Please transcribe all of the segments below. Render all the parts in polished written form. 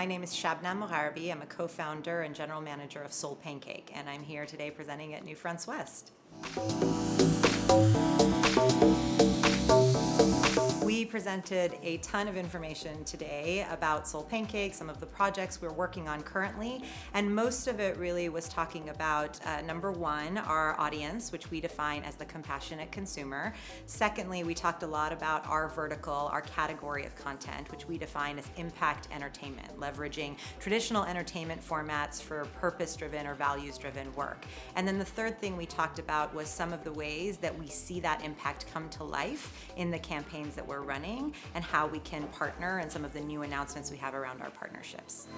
My name is Shabnam Mogharabi. I'm a co-founder and general manager of SoulPancake, and I'm here today presenting at NewFronts West. We presented a ton of information today about SoulPancake, some of the projects we're working on currently, and most of it really was talking about, number one, our audience, which we define as the compassionate consumer. Secondly, we talked a lot about our vertical, our category of content, which we define as impact entertainment, leveraging traditional entertainment formats for purpose-driven or values-driven work. And then the third thing we talked about was some of the ways that we see that impact come to life in the campaigns that we're running and how we can partner and some of the new announcements we have around our partnerships.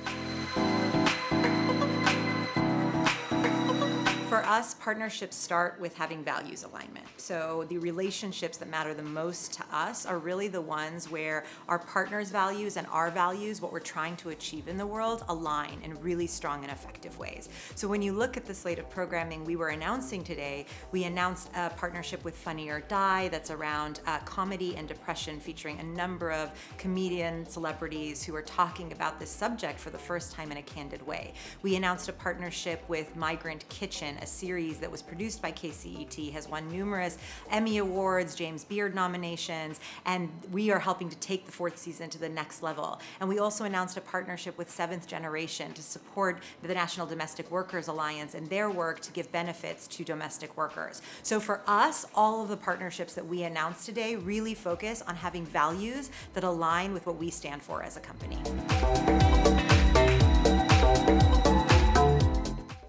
For us, partnerships start with having values alignment. So the relationships that matter the most to us are really the ones where our partners' values and our values, what we're trying to achieve in the world, align in really strong and effective ways. So when you look at the slate of programming we were announcing today, we announced a partnership with Funny or Die that's around comedy and depression, featuring a number of comedian celebrities who are talking about this subject for the first time in a candid way. We announced a partnership with Migrant Kitchen, a series that was produced by KCET, has won numerous Emmy Awards, James Beard nominations, and we are helping to take the fourth season to the next level. And we also announced a partnership with Seventh Generation to support the National Domestic Workers Alliance and their work to give benefits to domestic workers. So for us, all of the partnerships that we announced today really focus on having values that align with what we stand for as a company.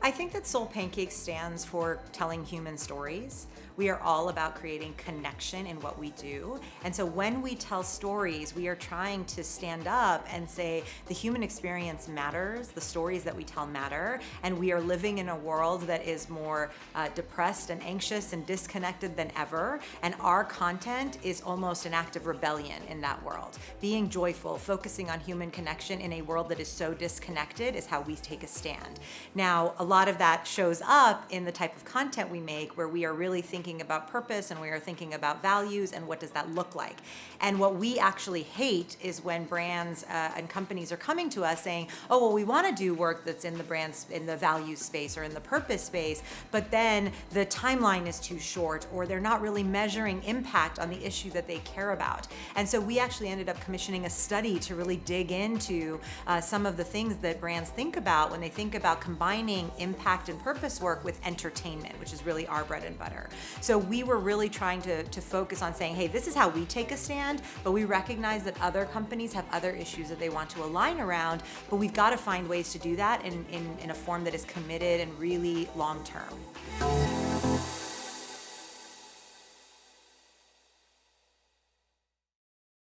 I think that SoulPancake stands for telling human stories. We are all about creating connection in what we do. And so when we tell stories, we are trying to stand up and say the human experience matters, the stories that we tell matter, and we are living in a world that is more depressed and anxious and disconnected than ever. And our content is almost an act of rebellion in that world. Being joyful, focusing on human connection in a world that is so disconnected is how we take a stand. Now, a lot of that shows up in the type of content we make, where we are really thinking about purpose and we are thinking about values and what does that look like. And what we actually hate is when brands and companies are coming to us saying, oh, well, we want to do work that's in the brands, in the values space or in the purpose space, but then the timeline is too short, or they're not really measuring impact on the issue that they care about. And so we actually ended up commissioning a study to really dig into some of the things that brands think about when they think about combining impact and purpose work with entertainment, which is really our bread and butter. So we were really trying to focus on saying, hey, this is how we take a stand, but we recognize that other companies have other issues that they want to align around, but we've got to find ways to do that in a form that is committed and really long-term.